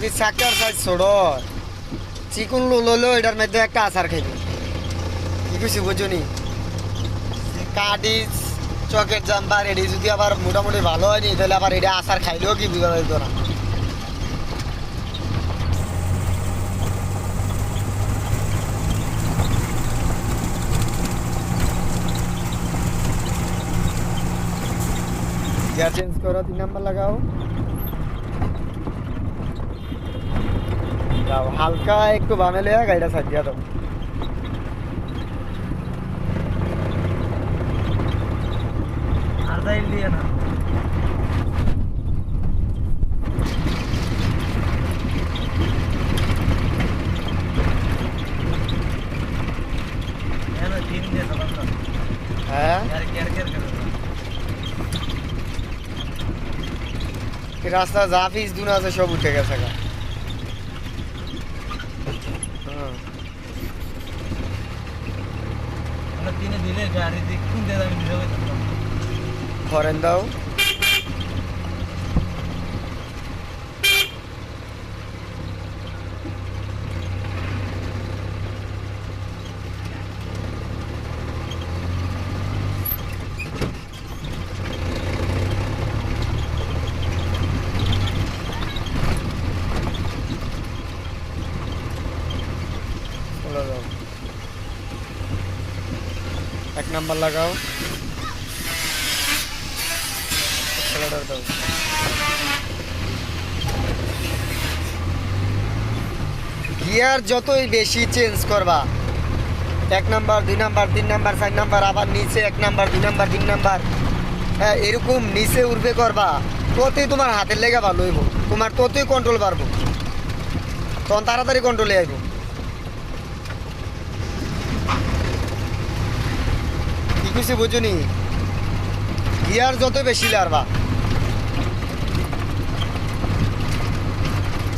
যদি চাকার সাইজ ছোট চিকুন লইলো এটার মধ্যে একটা আচার খাইবে কি কইছি বুঝুনি কাটিস চকের জাম্পার এটি যদি আবার মোটামুটি ভালো হয়নি তাহলে আবার এটা আচার খাইলেও কি বুঝা যেত না গিয়ার চেঞ্জ করো 3 নাম্বার লাগাও যাও হালকা একটু বামে লিয়া গাড়িটা সাইড দিয়া দাও আদাইল দিয়ে না এনো তিন দিয়ে তো বন্ধ হ্যাঁ यार কেয়ার কেয়ার করে এই রাস্তা যা ফিস দুনা আছে সব উঠে গেছে গা আমরা তিনে দিলে গাড়ি দেখুন দে আমি দিতে হবে হরেন দাও চলে যাও 1 নাম্বার লাগাও অর্ডার দাও গিয়ার যতই বেশি চেঞ্জ করবা 1 নাম্বার 2 নাম্বার 3 নাম্বার 4 নাম্বার আবার নিচে 1 নাম্বার 2 নাম্বার 3 নাম্বার হ্যাঁ এরকম নিচে উঠবে করবা ততই তোমার হাতের লেগে ভালো হইব তোমার ততই কন্ট্রোল পারবো তখন তাড়াতাড়ি কন্ট্রোলে আইব কি কিছু বুঝুনি গিয়ার যত বেশি লারবা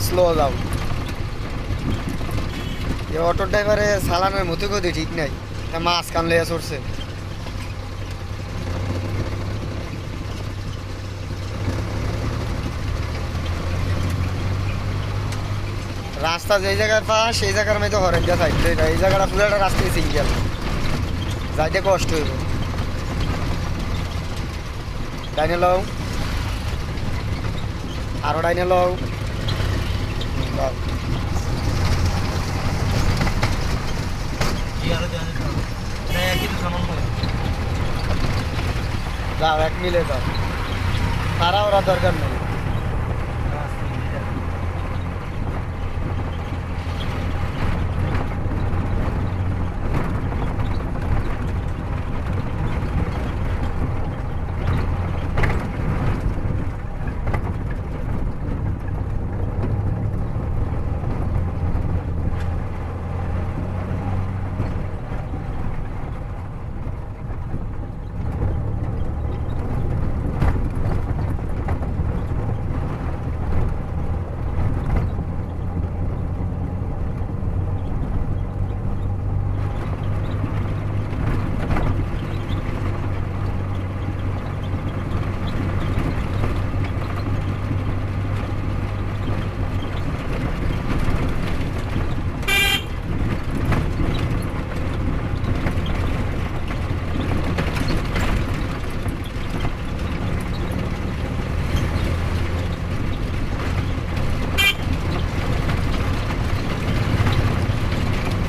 স্লো যাও এই অটো ড্রাইভারে চালানোর মতো কদি ঠিক নাই মাছ কান লইয়া চড়ছে রাস্তা যেই জায়গায় পা সেই জায়গার মধ্যে হরেন যা থাকবে এই জায়গাটা পুরো একটা রাস্তায় সিঙ্গেল যাইতে কষ্ট হইব ডাইনে লও আরো ডাইনে লও কি আর জানি না একই তো সামান হয় যাও 1 মিলে যাও তারা ওরা দরকার নেই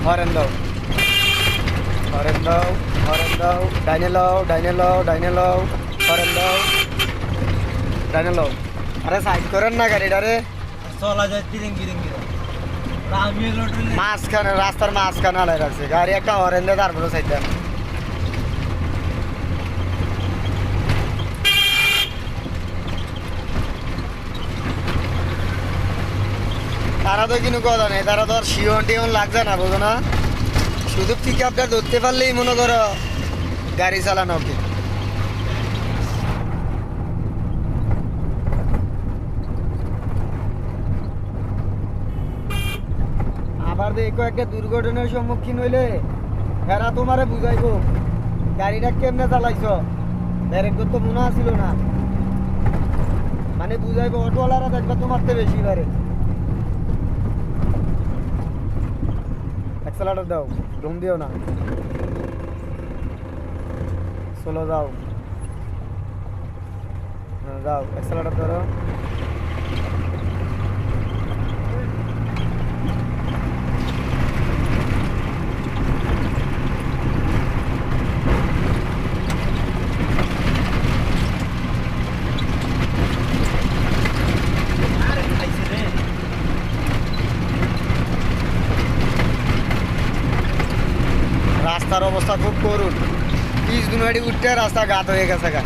হরেন দাও হরেন দাও হরেন দাও ডাইনে লও ডাইনে লও ডাইনে লও হরেন দাও ডাইনে লও আরে সাইড করেন না গাড়িটারে চলা যায় তিরিং বিরিং আমি রোডে মাঝখানে রাস্তার মাঝখানে আলাই রাখছে গাড়ি একটা হরেন দিয়ে তারপরে সাইড দেন তারা তো কিন্তু কথা নেই তারা তো আর শিওন টিওন লাগছে না বুঝো না শুধু পিক আপটা ধরতে পারলেই মনে করো গাড়ি চালানো কি আবার দেখো একটা দুর্ঘটনার সম্মুখীন হইলে এরা তোমারে বুঝাইবো গাড়িটা কেমনে চালাইছো ব্যারেক তো মনে আসিল না মানে বুঝাইবো অটোওয়ালারা দেখবা তোমার তো বেশি বারে অ্যাক্সেলারেটর দাও, দম দিও না, স্লো যাও, যাও অ্যাক্সেলারেটর ধরো। আরে খাইছে রে। রাস্তার অবস্থা খুব করুণ, পিচ দুনাড়ি উঠতে রাস্তা গাত হয়ে গেছে গা।